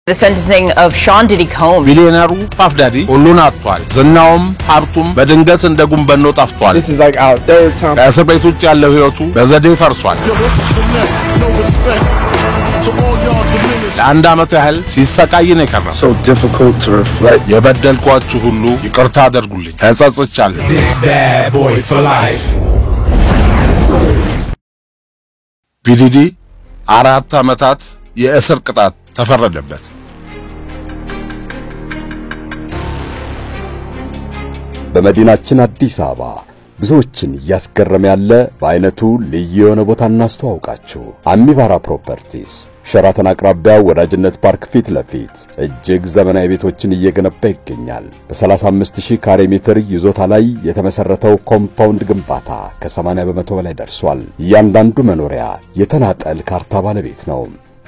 The sentencing of Sean Diddy Combs. Billionaire Puff Daddy ሁሉን አጥቷል ዝናውም ሀብቱም በድንገት እንደ ጉንበኖ ጠፍቷል This is like our third time ከእስር ቤት ውጭ ያለው ህይወቱ በዘዴ ፈርሷል ለአንድ ዓመት ያህል ሲሰቃይ ነው የከረመው so difficult to reflect የበደልኳችሁ ሁሉ ይቅርታ አድርጉልኝ ተጸጽቻለሁ This bad boy for life ቢዲዲ 4 ዓመታት የእስር ቅጣት ተፈረደበት በመዲናችን አዲስ አበባ ብዙዎችን ያስገረመ ያለ በአይነቱ ልዩ የሆነ ቦታ እናስተዋውቃችሁ አሚባራ ፕሮፐርቲስ ሸራተን አቅራቢያ ወዳጅነት ፓርክ ፊት ለፊት እጅግ ዘመናዊ ቤቶችን እየገነባ ይገኛል በ35000 ካሬ ሜትር ይዞታ ላይ የተመሰረተው ኮምፓውንድ ግንባታ ከ80 በመቶ በላይ ደርሷል እያንዳንዱ መኖሪያ የተናጠል ካርታ ባለቤት ነው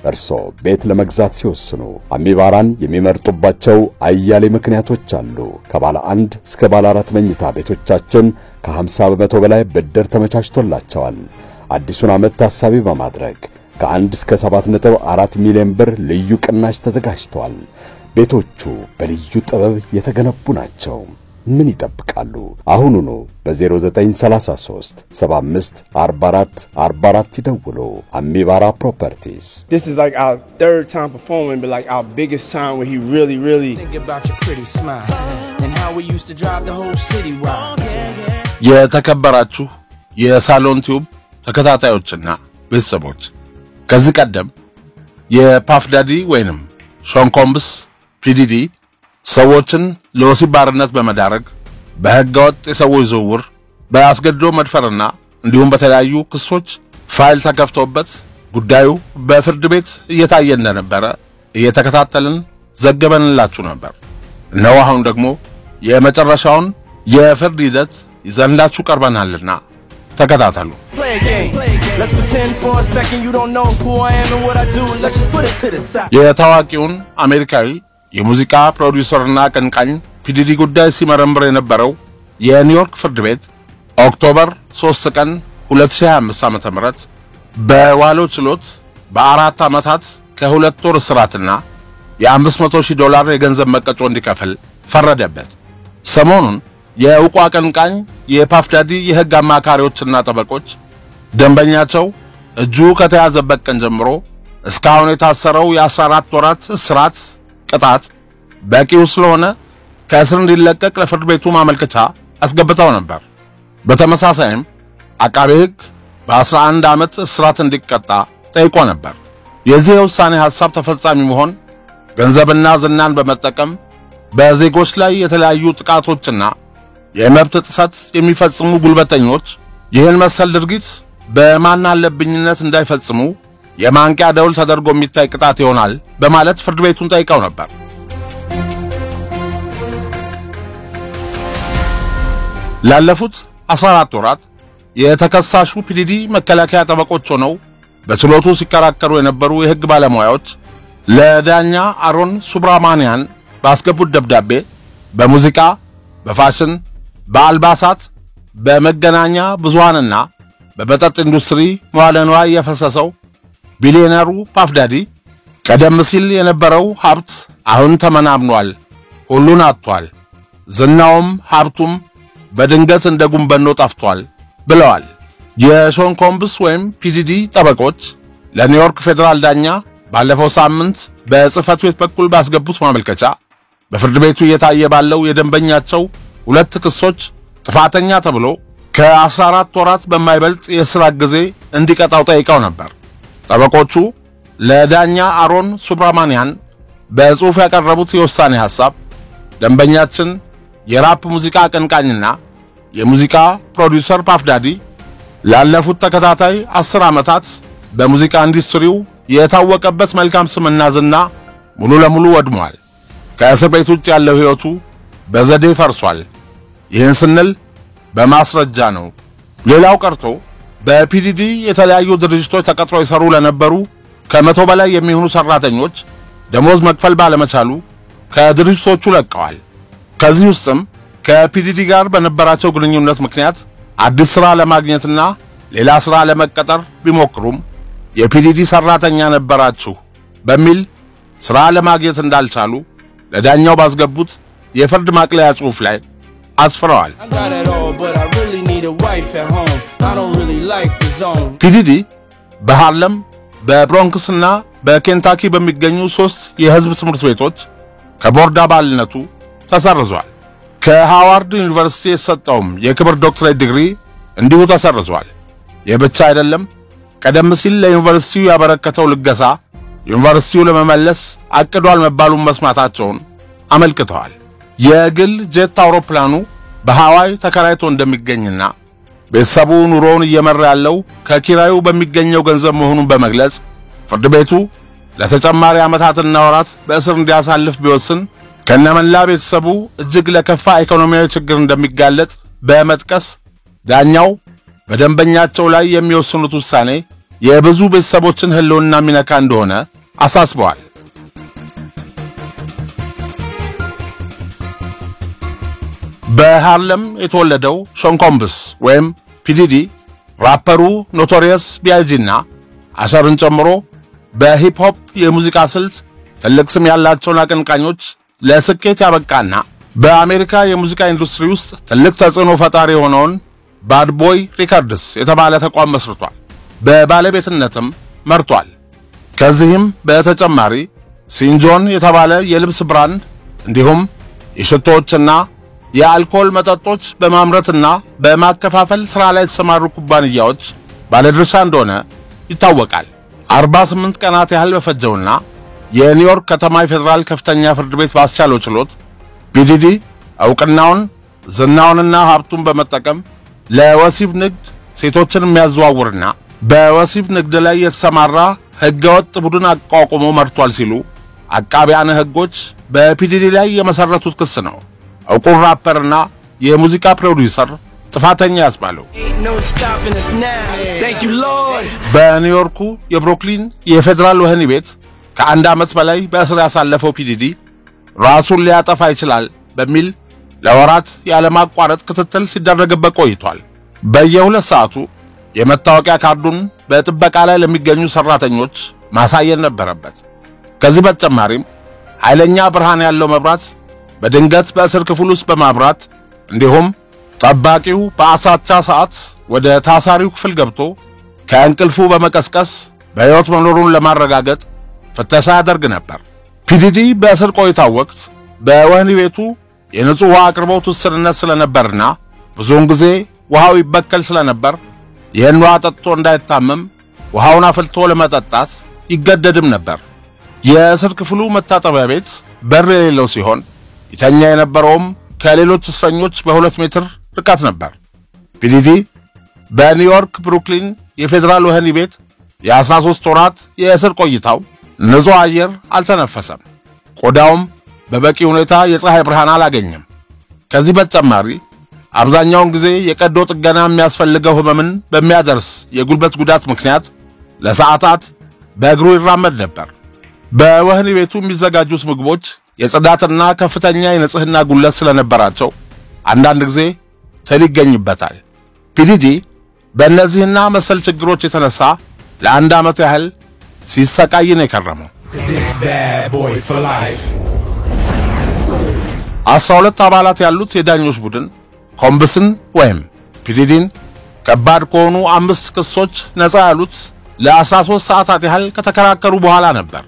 እርሶ ቤት ለመግዛት ሲወስኑ አሚባራን የሚመርጡባቸው አያሌ ምክንያቶች አሉ ከባለ 1 እስከ ባለ 4 መኝታ ቤቶቻችን ከ50 በመቶ በላይ ብድር ተመቻችቶላቸዋል አዲሱን ዓመት ታሳቢ በማድረግ ከ1 እስከ 7.4 ሚሊዮን ብር ልዩ ቅናሽ ተዘጋጅቷል ቤቶቹ በልዩ ጥበብ የተገነቡ ናቸው ምን ይጠብቃሉ አሁኑኑ በ0933 75 44 44 ይደውሉ አሚባራ ፕሮፐርቲስ This is like our third time performing but like our biggest time where he really Think about your pretty smile and how we used to drive the whole city wild የተከበራችሁ የሳሎን ቲዩብ ተከታታዮችና ቤተሰቦች ከዚህ ቀደም የፓፍ ዳዲ ወይንም ሾን ኮምብስ ፒዲዲ ሰዎችን ለወሲብ ባርነት በመዳረግ በህገወጥ የሰዎች ዝውውር በአስገድዶ መድፈርና እንዲሁም በተለያዩ ክሶች ፋይል ተከፍቶበት ጉዳዩ በፍርድ ቤት እየታየ እንደነበረ እየተከታተልን ዘገበንላችሁ ነበር ነው አሁን ደግሞ የመጨረሻውን የፍርድ ሂደት ይዘንላችሁ ቀርበናልና ተከታተሉ Play a game. Let's pretend for a second you don't know who I am and what I do. Let's just put it to the side. የታዋቂውን አሜሪካዊ የሙዚቃ ፕሮዲዩሰርና ቀንቃኝ ፒዲዲ ጉዳይ ሲመረምር የነበረው የኒውዮርክ ፍርድ ቤት ኦክቶበር 3 ቀን 2025 ዓ.ም በዋለው ችሎት በ4 ዓመታት ከ2 ወር እስራትና የ$500,000 የገንዘብ መቀጮ እንዲከፍል ፈረደበት ሰሞኑን የውቋ ቀንቃኝ የፓፍ ዳዲ የህግ አማካሪዎችና ጠበቆች ደንበኛቸው እጁ ከተያዘበት ቀን ጀምሮ እስካሁን የታሰረው የ14 ወራት እስራት ቅጣት በቂው ስለሆነ ከእስር እንዲለቀቅ ለፍርድ ቤቱ ማመልከቻ አስገብተው ነበር በተመሳሳይም አቃቤ ህግ በ11 ዓመት እስራት እንዲቀጣ ጠይቆ ነበር የዚህ ውሳኔ ሐሳብ ተፈጻሚ መሆን ገንዘብና ዝናን በመጠቀም በዜጎች ላይ የተለያዩ ጥቃቶችና የመብት ጥሰት የሚፈጽሙ ጉልበተኞች ይህን መሰል ድርጊት በማናለብኝነት እንዳይፈጽሙ የማንቂያ ደውል ተደርጎ የሚታይ ቅጣት ይሆናል በማለት ፍርድ ቤቱን ጠይቀው ነበር ላለፉት 14 ወራት የተከሳሹ ፒዲዲ መከላከያ ጠበቆች ሆነው በችሎቱ ሲከራከሩ የነበሩ የህግ ባለሙያዎች ለዳኛ አሮን ሱብራማኒያን ባስገቡት ደብዳቤ በሙዚቃ በፋሽን በአልባሳት በመገናኛ ብዙሃንና በመጠጥ ኢንዱስትሪ መዋለ ንዋይ የፈሰሰው ቢሊዮነሩ ፓፍ ዳዲ ቀደም ሲል የነበረው ሀብት አሁን ተመናምኗል ሁሉን አጥቷል ዝናውም ሀብቱም በድንገት እንደ ጉንበኖ ጠፍቷል ብለዋል የሾን ኮምብስ ወይም ፒዲዲ ጠበቆች ለኒውዮርክ ፌደራል ዳኛ ባለፈው ሳምንት በጽህፈት ቤት በኩል ባስገቡት ማመልከቻ በፍርድ ቤቱ እየታየ ባለው የደንበኛቸው ሁለት ክሶች ጥፋተኛ ተብሎ ከ14 ወራት በማይበልጥ የሥራ ጊዜ እንዲቀጣው ጠይቀው ነበር ጠበቆቹ ለዳኛ አሮን ሱብራማኒያን በጽሁፍ ያቀረቡት የውሳኔ ሐሳብ ደንበኛችን የራፕ ሙዚቃ አቀንቃኝና የሙዚቃ ፕሮዲዩሰር ፓፍ ዳዲ ላለፉት ተከታታይ 10 ዓመታት በሙዚቃ ኢንዱስትሪው የታወቀበት መልካም ስምና ዝና ሙሉ ለሙሉ ወድሟል ከእስር ቤት ውጭ ያለው ህይወቱ በዘዴ ፈርሷል ይህን ስንል በማስረጃ ነው ሌላው ቀርቶ በፒዲዲ የተለያዩ ድርጅቶች ተቀጥረው ይሰሩ ለነበሩ ከ100 በላይ የሚሆኑ ሰራተኞች ደሞዝ መክፈል ባለመቻሉ ከድርጅቶቹ ለቀዋል ከዚህ ውስጥም ከፒዲዲ ጋር በነበራቸው ግንኙነት ምክንያት አዲስ ስራ ለማግኘትና ሌላ ስራ ለመቀጠር ቢሞክሩም የፒዲዲ ሰራተኛ ነበራችሁ በሚል ስራ ለማግኘት እንዳልቻሉ ለዳኛው ባስገቡት የፍርድ ማቅለያ ጽሑፍ ላይ አስፍረዋል። ፒዲዲ በሃርለም በብሮንክስና በኬንታኪ በሚገኙ 3 የህዝብ ትምህርት ቤቶች ከቦርድ አባልነቱ ተሰርዟል። ከሃዋርድ ዩኒቨርሲቲ የተሰጠውም የክብር ዶክትሬት ዲግሪ እንዲሁ ተሰርዟል። የብቻ አይደለም፣ ቀደም ሲል ለዩኒቨርሲቲው ያበረከተው ልገሳ ዩኒቨርሲቲው ለመመለስ አቅዷል መባሉን መስማታቸውን አመልክተዋል። የግል ጄት አውሮፕላኑ በሃዋይ ተከራይቶ እንደሚገኝና ቤተሰቡ ኑሮውን እየመራ ያለው ከኪራዩ በሚገኘው ገንዘብ መሆኑን በመግለጽ ፍርድ ቤቱ ለተጨማሪ ዓመታትና ወራት በእስር እንዲያሳልፍ ቢወስን ከነመላ ቤተሰቡ እጅግ ለከፋ ኢኮኖሚያዊ ችግር እንደሚጋለጥ በመጥቀስ ዳኛው በደንበኛቸው ላይ የሚወስኑት ውሳኔ የብዙ ቤተሰቦችን ህልውና የሚነካ እንደሆነ አሳስበዋል። በሃርለም የተወለደው ሾን ኮምብስ ወይም ፒዲዲ ራፐሩ ኖቶሪየስ ቢአይጂና አሸርን ጨምሮ በሂፕ ሆፕ የሙዚቃ ስልት ትልቅ ስም ያላቸውን አቀንቃኞች ለስኬት ያበቃና በአሜሪካ የሙዚቃ ኢንዱስትሪ ውስጥ ትልቅ ተጽዕኖ ፈጣሪ የሆነውን ባድ ቦይ ሪከርድስ የተባለ ተቋም መስርቷል። በባለቤትነትም መርቷል። ከዚህም በተጨማሪ ሲንጆን የተባለ የልብስ ብራንድ እንዲሁም የሽቶዎችና የአልኮል መጠጦች በማምረትና በማከፋፈል ሥራ ላይ የተሰማሩ ኩባንያዎች ባለድርሻ እንደሆነ ይታወቃል። 48 ቀናት ያህል በፈጀውና የኒውዮርክ ከተማ ፌደራል ከፍተኛ ፍርድ ቤት ባስቻለው ችሎት ፒዲዲ ዕውቅናውን ዝናውንና ሀብቱን በመጠቀም ለወሲብ ንግድ ሴቶችን የሚያዘዋውርና በወሲብ ንግድ ላይ የተሰማራ ህገወጥ ቡድን አቋቁሞ መርቷል ሲሉ አቃቢያነ ህጎች በፒዲዲ ላይ የመሰረቱት ክስ ነው ዕውቁ ራፐርና የሙዚቃ ፕሮዲዩሰር ጥፋተኛ ያስባለው። በኒውዮርኩ የብሩክሊን የፌደራል ወህኒ ቤት ከአንድ ዓመት በላይ በእስር ያሳለፈው ፒዲዲ ራሱን ሊያጠፋ ይችላል በሚል ለወራት ያለማቋረጥ ክትትል ሲደረግበት ቆይቷል። በየ2 ሰዓቱ የመታወቂያ ካርዱን በጥበቃ ላይ ለሚገኙ ሰራተኞች ማሳየት ነበረበት። ከዚህ በተጨማሪም ኃይለኛ ብርሃን ያለው መብራት በድንገት በእስር ክፍል ውስጥ በማብራት እንዲሁም ጠባቂው በአሳቻ ሰዓት ወደ ታሳሪው ክፍል ገብቶ ከእንቅልፉ በመቀስቀስ በሕይወት መኖሩን ለማረጋገጥ ፍተሻ ያደርግ ነበር። ፒዲዲ በእስር ቆይታው ወቅት በወህኒ ቤቱ የንጹህ ውሃ አቅርቦት ውስንነት ስለነበርና ብዙውን ጊዜ ውሃው ይበከል ስለነበር ይህን ውሃ ጠጥቶ እንዳይታመም ውሃውን አፍልቶ ለመጠጣት ይገደድም ነበር። የእስር ክፍሉ መታጠቢያ ቤት በር የሌለው ሲሆን ይተኛ የነበረውም ከሌሎች እስረኞች በ2 ሜትር ርቀት ነበር። ፒዲዲ በኒውዮርክ ብሩክሊን የፌደራል ወህኒ ቤት የ13 ወራት የእስር ቆይታው ንጹህ አየር አልተነፈሰም። ቆዳውም በበቂ ሁኔታ የፀሐይ ብርሃን አላገኘም። ከዚህ በተጨማሪ አብዛኛውን ጊዜ የቀዶ ጥገና የሚያስፈልገው ህመምን በሚያደርስ የጉልበት ጉዳት ምክንያት ለሰዓታት በእግሩ ይራመድ ነበር። በወህኒ ቤቱ የሚዘጋጁት ምግቦች የጽዳትና ከፍተኛ የንጽህና ጉድለት ስለነበራቸው አንዳንድ ጊዜ ትል ይገኝበታል። ፒዲዲ በእነዚህና መሰል ችግሮች የተነሳ ለአንድ ዓመት ያህል ሲሰቃይ ነው የከረመው። 12 አባላት ያሉት የዳኞች ቡድን ኮምብስን ወይም ፒዲዲን ከባድ ከሆኑ 5 ክሶች ነፃ ያሉት ለ13 ሰዓታት ያህል ከተከራከሩ በኋላ ነበር።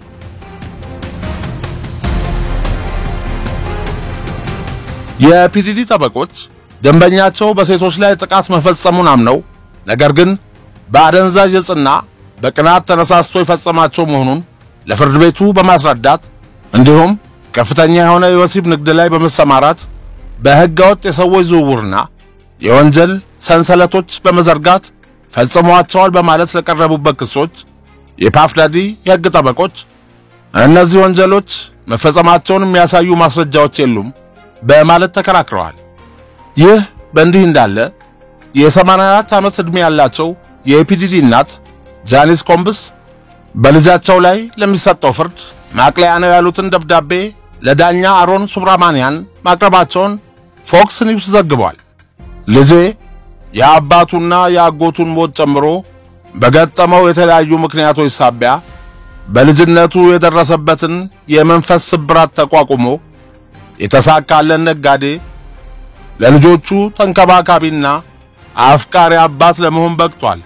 የፒዲዲ ጠበቆች ደንበኛቸው በሴቶች ላይ ጥቃት መፈጸሙን አምነው ነገር ግን በአደንዛዥ ዕፅና በቅናት ተነሳስቶ የፈጸማቸው መሆኑን ለፍርድ ቤቱ በማስረዳት እንዲሁም ከፍተኛ የሆነ የወሲብ ንግድ ላይ በመሰማራት በህገወጥ የሰዎች ዝውውርና የወንጀል ሰንሰለቶች በመዘርጋት ፈጽመዋቸዋል በማለት ለቀረቡበት ክሶች የፓፍ ዳዲ የህግ ጠበቆች እነዚህ ወንጀሎች መፈጸማቸውን የሚያሳዩ ማስረጃዎች የሉም በማለት ተከራክረዋል። ይህ በእንዲህ እንዳለ የ84 ዓመት ዕድሜ ያላቸው የፒዲዲ እናት ጃኒስ ኮምብስ በልጃቸው ላይ ለሚሰጠው ፍርድ ማቅለያ ነው ያሉትን ደብዳቤ ለዳኛ አሮን ሱብራማንያን ማቅረባቸውን ፎክስ ኒውስ ዘግቧል። ልጄ የአባቱና የአጎቱን ሞት ጨምሮ በገጠመው የተለያዩ ምክንያቶች ሳቢያ በልጅነቱ የደረሰበትን የመንፈስ ስብራት ተቋቁሞ የተሳካለን ነጋዴ ለልጆቹ ተንከባካቢና አፍቃሪ አባት ለመሆን በቅቷል።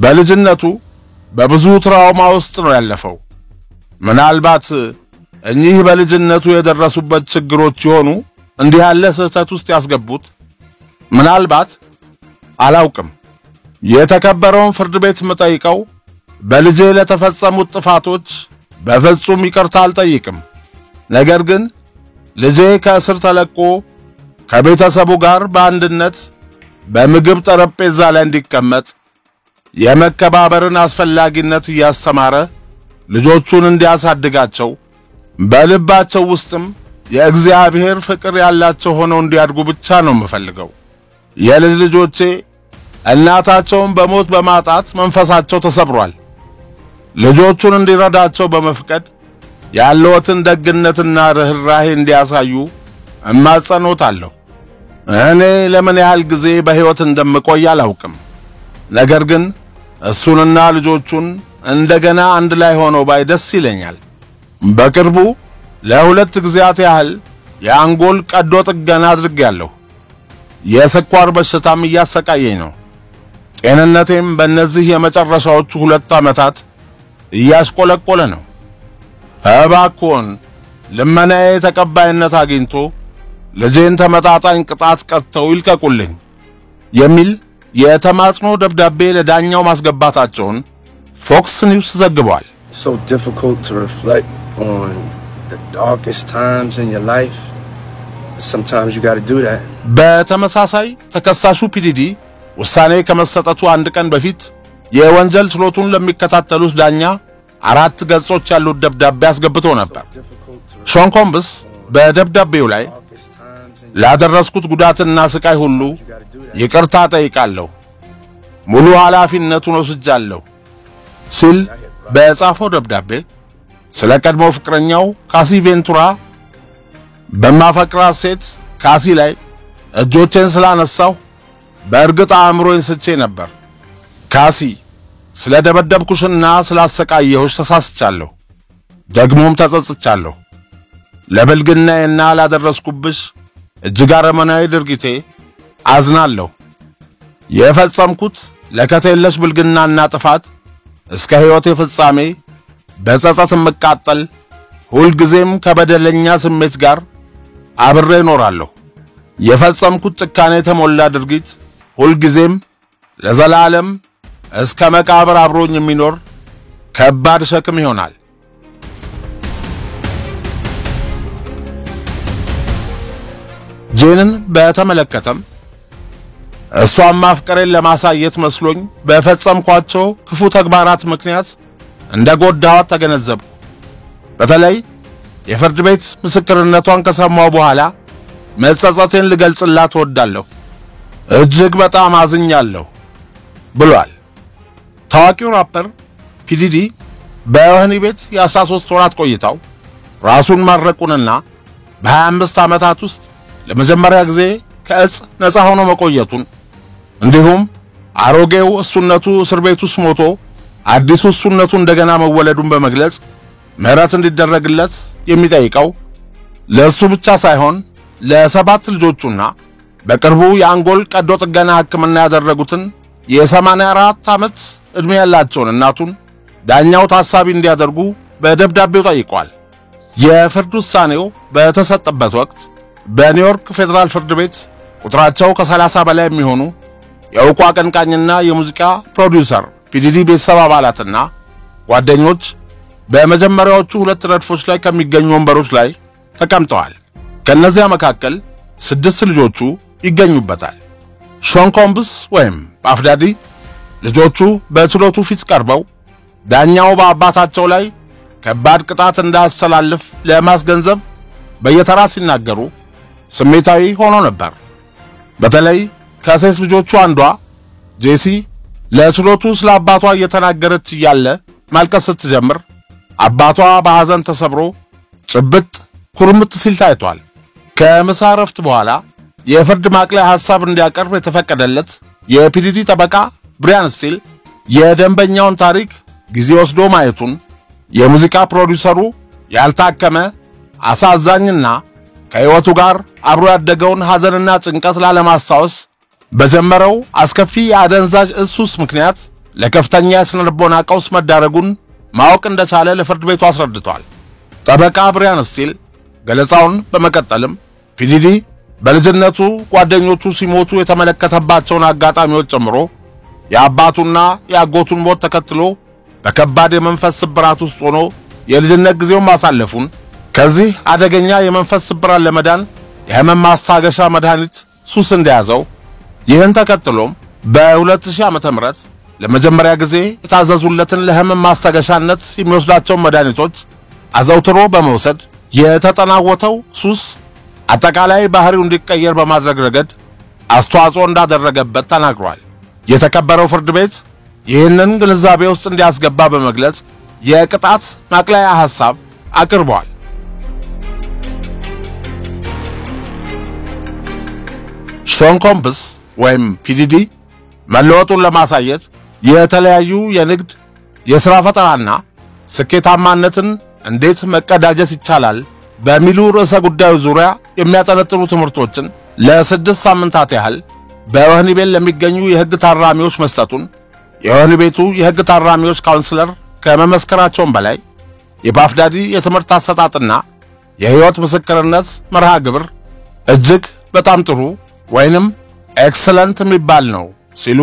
በልጅነቱ በብዙ ትራውማ ውስጥ ነው ያለፈው። ምናልባት እኚህ በልጅነቱ የደረሱበት ችግሮች ይሆኑ እንዲህ ያለ ስህተት ውስጥ ያስገቡት? ምናልባት አላውቅም። የተከበረውን ፍርድ ቤት መጠይቀው በልጄ ለተፈጸሙት ጥፋቶች በፍጹም ይቅርታ አልጠይቅም። ነገር ግን ልጄ ከእስር ተለቆ ከቤተሰቡ ጋር በአንድነት በምግብ ጠረጴዛ ላይ እንዲቀመጥ የመከባበርን አስፈላጊነት እያስተማረ ልጆቹን እንዲያሳድጋቸው በልባቸው ውስጥም የእግዚአብሔር ፍቅር ያላቸው ሆነው እንዲያድጉ ብቻ ነው የምፈልገው። የልጅ ልጆቼ እናታቸውን በሞት በማጣት መንፈሳቸው ተሰብሯል። ልጆቹን እንዲረዳቸው በመፍቀድ ያለውትን ደግነትና ርህራሄ እንዲያሳዩ እማጸኖታለሁ። እኔ ለምን ያህል ጊዜ በሕይወት እንደምቆይ አላውቅም። ነገር ግን እሱንና ልጆቹን እንደገና አንድ ላይ ሆነው ባይ ደስ ይለኛል። በቅርቡ ለሁለት ጊዜያት ያህል የአንጎል ቀዶ ጥገና አድርጌያለሁ። የስኳር በሽታም እያሰቃየኝ ነው። ጤንነቴም በእነዚህ የመጨረሻዎቹ 2 ዓመታት እያሽቆለቆለ ነው። እባክዎን ልመናዬ ተቀባይነት አግኝቶ ልጄን ተመጣጣኝ ቅጣት ቀጥተው ይልቀቁልኝ የሚል የተማጽኖ ደብዳቤ ለዳኛው ማስገባታቸውን ፎክስ ኒውስ ዘግቧል። So difficult to reflect on the darkest times in your life. Sometimes you got to do that. በተመሳሳይ ተከሳሹ ፒዲዲ ውሳኔ ከመሰጠቱ አንድ ቀን በፊት የወንጀል ችሎቱን ለሚከታተሉት ዳኛ 4 ገጾች ያሉት ደብዳቤ አስገብቶ ነበር። ሾን ኮምብስ በደብዳቤው ላይ ላደረስኩት ጉዳትና ስቃይ ሁሉ ይቅርታ ጠይቃለሁ፣ ሙሉ ኃላፊነቱን ወስጃለሁ ሲል በጻፈው ደብዳቤ ስለ ቀድሞ ፍቅረኛው ካሲ ቬንቱራ በማፈቅራት ሴት ካሲ ላይ እጆቼን ስላነሳው በእርግጥ አእምሮዬን ስቼ ነበር። ካሲ ስለ ደበደብኩሽና ስላሰቃየሁሽ ተሳስቻለሁ፣ ደግሞም ተጸጽቻለሁ። ለብልግናዬና ላደረስኩብሽ እጅግ አረመናዊ ድርጊቴ አዝናለሁ። የፈጸምኩት ለከቴለሽ ብልግናና ጥፋት እስከ ሕይወቴ ፍጻሜ በጸጸት መቃጠል ሁልጊዜም ከበደለኛ ስሜት ጋር አብሬ እኖራለሁ። የፈጸምኩት ጭካኔ የተሞላ ድርጊት ሁልጊዜም ለዘላለም እስከ መቃብር አብሮኝ የሚኖር ከባድ ሸክም ይሆናል። ጄንን በተመለከተም እሷን ማፍቀሬን ለማሳየት መስሎኝ በፈጸምኳቸው ክፉ ተግባራት ምክንያት እንደጎዳዋት ተገነዘብኩ። በተለይ የፍርድ ቤት ምስክርነቷን ከሰማው በኋላ መጸጸቴን ልገልጽላት እወዳለሁ። እጅግ በጣም አዝኛለሁ ብሏል። ታዋቂው ራፐር ፒዲዲ በወህኒ ቤት የ13 ወራት ቆይታው ራሱን ማረቁንና በ25 ዓመታት ውስጥ ለመጀመሪያ ጊዜ ከእጽ ነፃ ሆኖ መቆየቱን እንዲሁም አሮጌው እሱነቱ እስር ቤት ውስጥ ሞቶ አዲሱ እሱነቱ እንደገና መወለዱን በመግለጽ ምህረት እንዲደረግለት የሚጠይቀው ለእሱ ብቻ ሳይሆን ለ7 ልጆቹና በቅርቡ የአንጎል ቀዶ ጥገና ሕክምና ያደረጉትን የ84 ዓመት ዕድሜ ያላቸውን እናቱን ዳኛው ታሳቢ እንዲያደርጉ በደብዳቤው ጠይቋል። የፍርድ ውሳኔው በተሰጠበት ወቅት በኒውዮርክ ፌደራል ፍርድ ቤት ቁጥራቸው ከ30 በላይ የሚሆኑ የዕውቁ አቀንቃኝና የሙዚቃ ፕሮዲውሰር ፒዲዲ ቤተሰብ አባላትና ጓደኞች በመጀመሪያዎቹ 2 ረድፎች ላይ ከሚገኙ ወንበሮች ላይ ተቀምጠዋል። ከነዚያ መካከል 6 ልጆቹ ይገኙበታል። ሾን ኮምብስ ወይም ፓፍዳዲ ልጆቹ በችሎቱ ፊት ቀርበው ዳኛው በአባታቸው ላይ ከባድ ቅጣት እንዳያስተላልፍ ለማስገንዘብ በየተራ ሲናገሩ ስሜታዊ ሆኖ ነበር። በተለይ ከሴት ልጆቹ አንዷ ጄሲ ለችሎቱ ስለ አባቷ እየተናገረች እያለ ማልቀስ ስትጀምር አባቷ በሐዘን ተሰብሮ ጭብጥ ኩርምት ሲል ታይቷል። ከምሳ ረፍት በኋላ የፍርድ ማቅለያ ሐሳብ እንዲያቀርብ የተፈቀደለት የፒዲዲ ጠበቃ ብሪያን ስቲል የደንበኛውን ታሪክ ጊዜ ወስዶ ማየቱን የሙዚቃ ፕሮዲውሰሩ ያልታከመ አሳዛኝና ከህይወቱ ጋር አብሮ ያደገውን ሐዘንና ጭንቀት ላለማስታወስ በጀመረው አስከፊ የአደንዛዥ እሱስ ምክንያት ለከፍተኛ የስነልቦና ቀውስ መዳረጉን ማወቅ እንደቻለ ለፍርድ ቤቱ አስረድቷል። ጠበቃ ብሪያን ስቲል ገለጻውን በመቀጠልም ፒዲዲ በልጅነቱ ጓደኞቹ ሲሞቱ የተመለከተባቸውን አጋጣሚዎች ጨምሮ የአባቱና የአጎቱን ሞት ተከትሎ በከባድ የመንፈስ ስብራት ውስጥ ሆኖ የልጅነት ጊዜውን ማሳለፉን ከዚህ አደገኛ የመንፈስ ስብራት ለመዳን የህመም ማስታገሻ መድኃኒት ሱስ እንደያዘው ይህን ተከትሎም በ2000 ዓመተ ምህረት ለመጀመሪያ ጊዜ የታዘዙለትን ለህመም ማስታገሻነት የሚወስዳቸው መድኃኒቶች አዘውትሮ በመውሰድ የተጠናወተው ሱስ አጠቃላይ ባህሪው እንዲቀየር በማድረግ ረገድ አስተዋጽኦ እንዳደረገበት ተናግሯል። የተከበረው ፍርድ ቤት ይህንን ግንዛቤ ውስጥ እንዲያስገባ በመግለጽ የቅጣት ማቅለያ ሐሳብ አቅርቧል። ሾን ኮምብስ ወይም ፒዲዲ መለወጡን ለማሳየት የተለያዩ የንግድ የሥራ ፈጠራና ስኬታማነትን እንዴት መቀዳጀት ይቻላል በሚሉ ርዕሰ ጉዳዮች ዙሪያ የሚያጠነጥኑ ትምህርቶችን ለ6 ሳምንታት ያህል በወህኒ ቤት ለሚገኙ የሕግ ታራሚዎች መስጠቱን የወህኒ ቤቱ የሕግ ታራሚዎች ካውንስለር ከመመስከራቸውም በላይ የፓፍዳዲ የትምህርት አሰጣጥና የሕይወት ምስክርነት መርሃ ግብር እጅግ በጣም ጥሩ ወይንም ኤክሰለንት የሚባል ነው ሲሉ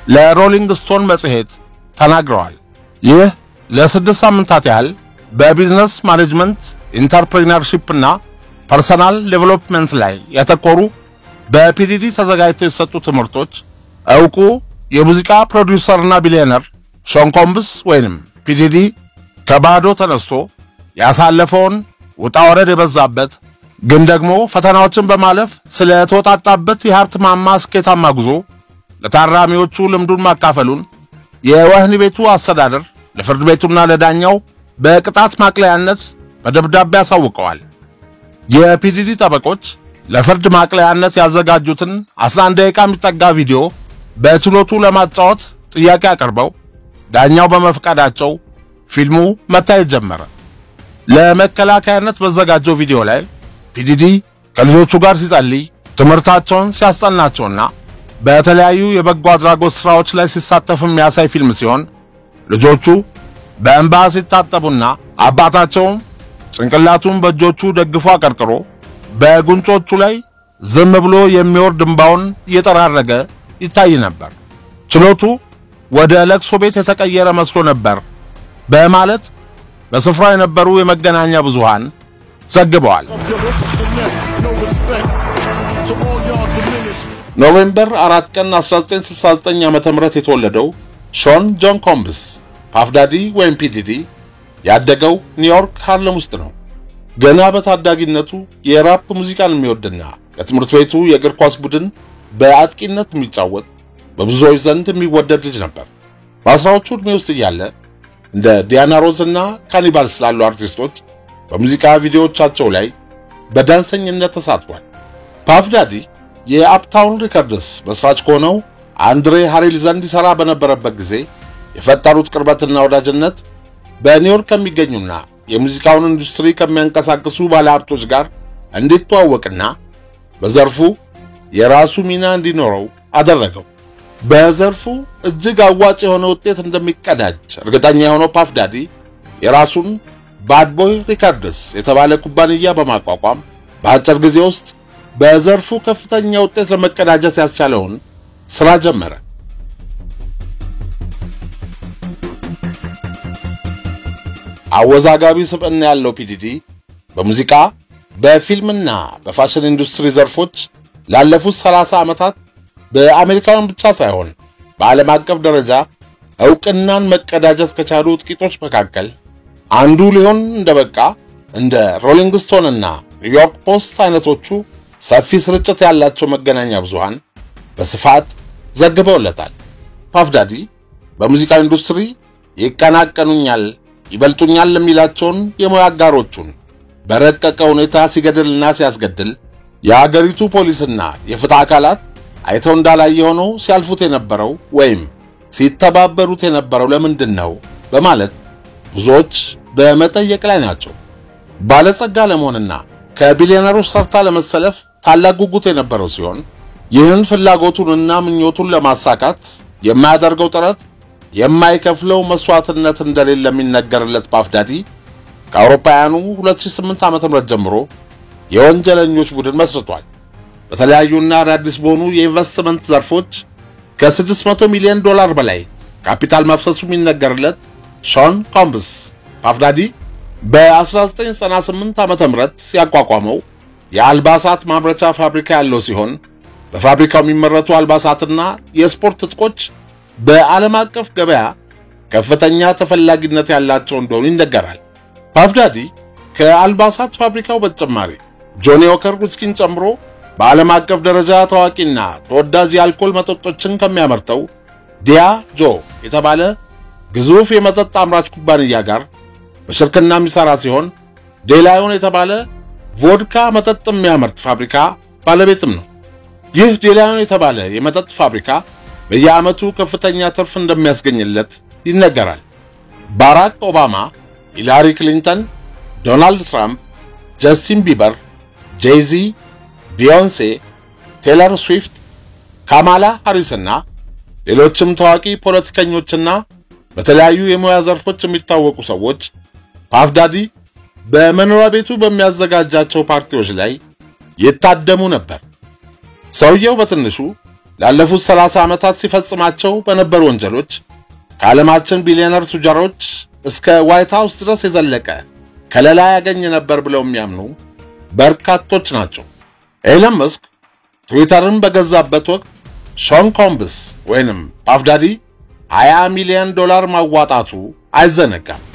ለሮሊንግ ስቶን መጽሔት ተናግረዋል። ይህ ለ6 ሳምንታት ያህል በቢዝነስ ማኔጅመንት ኢንተርፕሪነርሺፕ እና ፐርሰናል ዴቨሎፕመንት ላይ ያተኮሩ በፒዲዲ ተዘጋጅተው የተሰጡ ትምህርቶች ዕውቁ የሙዚቃ ፕሮዲውሰርና ቢሊዮነር ሾን ኮምብስ ወይንም ፒዲዲ ከባዶ ተነስቶ ያሳለፈውን ውጣ ወረድ የበዛበት ግን ደግሞ ፈተናዎችን በማለፍ ስለተወጣጣበት የሀብት ማማ ስኬታማ ጉዞ ለታራሚዎቹ ልምዱን ማካፈሉን የወህኒ ቤቱ አስተዳደር ለፍርድ ቤቱና ለዳኛው በቅጣት ማቅለያነት በደብዳቤ አሳውቀዋል። የፒዲዲ ጠበቆች ለፍርድ ማቅለያነት ያዘጋጁትን 11 ደቂቃ የሚጠጋ ቪዲዮ በችሎቱ ለማጫወት ጥያቄ አቀርበው ዳኛው በመፍቀዳቸው ፊልሙ መታየት ጀመረ። ለመከላከያነት በዘጋጀው ቪዲዮ ላይ ፒዲዲ ከልጆቹ ጋር ሲጸልይ ትምህርታቸውን ሲያስጠናቸውና በተለያዩ የበጎ አድራጎት ስራዎች ላይ ሲሳተፉ የሚያሳይ ፊልም ሲሆን ልጆቹ በእንባ ሲታጠቡና አባታቸው ጭንቅላቱን በእጆቹ ደግፎ አቀርቅሮ በጉንጮቹ ላይ ዝም ብሎ የሚወርድ እንባውን እየጠራረገ ይታይ ነበር። ችሎቱ ወደ ለቅሶ ቤት የተቀየረ መስሎ ነበር በማለት በስፍራው የነበሩ የመገናኛ ብዙሃን ዘግበዋል። ኖቬምበር 4 ቀን 1969 ዓመተ ምህረት የተወለደው ሾን ጆን ኮምብስ ፓፍዳዲ ወይም ፒዲዲ ያደገው ኒውዮርክ ሃርለም ውስጥ ነው። ገና በታዳጊነቱ የራፕ ሙዚቃን የሚወድና ለትምህርት ቤቱ የእግር ኳስ ቡድን በአጥቂነት የሚጫወት በብዙዎች ዘንድ የሚወደድ ልጅ ነበር። በአስራዎቹ ዕድሜ ውስጥ እያለ እንደ ዲያና ሮዝ እና ካኒባልስ ላሉ አርቲስቶች በሙዚቃ ቪዲዮዎቻቸው ላይ በዳንሰኝነት ተሳትፏል። ፓፍዳዲ የአፕታውን ሪከርድስ መስራች ከሆነው አንድሬ ሃሪል ዘንድ ይሰራ በነበረበት ጊዜ የፈጠሩት ቅርበትና ወዳጅነት በኒውዮርክ ከሚገኙና የሙዚቃውን ኢንዱስትሪ ከሚያንቀሳቅሱ ባለሀብቶች ጋር እንዲተዋወቅና በዘርፉ የራሱ ሚና እንዲኖረው አደረገው። በዘርፉ እጅግ አዋጭ የሆነ ውጤት እንደሚቀዳጅ እርግጠኛ የሆነው ፓፍዳዲ የራሱን ባድ ቦይ ሪከርድስ የተባለ ኩባንያ በማቋቋም በአጭር ጊዜ ውስጥ በዘርፉ ከፍተኛ ውጤት ለመቀዳጀት ያስቻለውን ስራ ጀመረ። አወዛጋቢ ስብዕና ያለው ፒዲዲ በሙዚቃ በፊልምና በፋሽን ኢንዱስትሪ ዘርፎች ላለፉት 30 ዓመታት በአሜሪካን ብቻ ሳይሆን በዓለም አቀፍ ደረጃ ዕውቅናን መቀዳጀት ከቻሉ ጥቂቶች መካከል አንዱ ሊሆን እንደበቃ እንደ ሮሊንግ ስቶን እና ኒውዮርክ ፖስት አይነቶቹ ሰፊ ስርጭት ያላቸው መገናኛ ብዙሃን በስፋት ዘግበውለታል። ፓፍዳዲ በሙዚቃ ኢንዱስትሪ ይቀናቀኑኛል ይበልጡኛል ለሚላቸውን የሙያ አጋሮቹን በረቀቀ ሁኔታ ሲገድልና ሲያስገድል የአገሪቱ ፖሊስና የፍትህ አካላት አይተው እንዳላየ ሆነው ሲያልፉት የነበረው ወይም ሲተባበሩት የነበረው ለምንድን ነው በማለት ብዙዎች በመጠየቅ ላይ ናቸው። ባለጸጋ ለመሆንና ከቢሊዮነሮች ተርታ ለመሰለፍ ታላቅ ጉጉት የነበረው ሲሆን ይህን ፍላጎቱንና ምኞቱን ለማሳካት የማያደርገው ጥረት የማይከፍለው መስዋዕትነት እንደሌለ የሚነገርለት ፓፍ ዳዲ ከአውሮፓውያኑ 2008 ዓ.ም ጀምሮ የወንጀለኞች ቡድን መስርቷል። በተለያዩና አዳዲስ በሆኑ የኢንቨስትመንት ዘርፎች ከ$600 ሚሊዮን በላይ ካፒታል መፍሰሱ የሚነገርለት ሾን ኮምብስ ፓፍ ዳዲ በ1998 ዓ.ም ሲያቋቋመው የአልባሳት ማምረቻ ፋብሪካ ያለው ሲሆን በፋብሪካው የሚመረቱ አልባሳትና የስፖርት ትጥቆች በዓለም አቀፍ ገበያ ከፍተኛ ተፈላጊነት ያላቸው እንደሆኑ ይነገራል። ፓፍ ዳዲ ከአልባሳት ፋብሪካው በተጨማሪ ጆኒ ዎከር ዊስኪን ጨምሮ በዓለም አቀፍ ደረጃ ታዋቂና ተወዳጅ የአልኮል መጠጦችን ከሚያመርተው ዲያጆ የተባለ ግዙፍ የመጠጥ አምራች ኩባንያ ጋር በሽርክና የሚሰራ ሲሆን ዴላዮን የተባለ ቮድካ መጠጥ የሚያመርት ፋብሪካ ባለቤትም ነው። ይህ ዴላዮን የተባለ የመጠጥ ፋብሪካ በየዓመቱ ከፍተኛ ትርፍ እንደሚያስገኝለት ይነገራል። ባራክ ኦባማ፣ ሂላሪ ክሊንተን፣ ዶናልድ ትራምፕ፣ ጀስቲን ቢበር፣ ጄዚ፣ ቢዮንሴ፣ ቴይለር ስዊፍት፣ ካማላ ሃሪስና ሌሎችም ታዋቂ ፖለቲከኞችና በተለያዩ የሙያ ዘርፎች የሚታወቁ ሰዎች ፓፍ ዳዲ በመኖሪያ ቤቱ በሚያዘጋጃቸው ፓርቲዎች ላይ ይታደሙ ነበር። ሰውየው በትንሹ ላለፉት 30 ዓመታት ሲፈጽማቸው በነበሩ ወንጀሎች ከዓለማችን ቢሊዮነር ቱጃሮች እስከ ዋይት ሃውስ ድረስ የዘለቀ ከለላ ያገኝ ነበር ብለው የሚያምኑ በርካቶች ናቸው። ኤለን መስክ ትዊተርን በገዛበት ወቅት ሾን ኮምብስ ወይንም ፓፍ ዳዲ $20 ሚሊዮን ማዋጣቱ አይዘነጋም።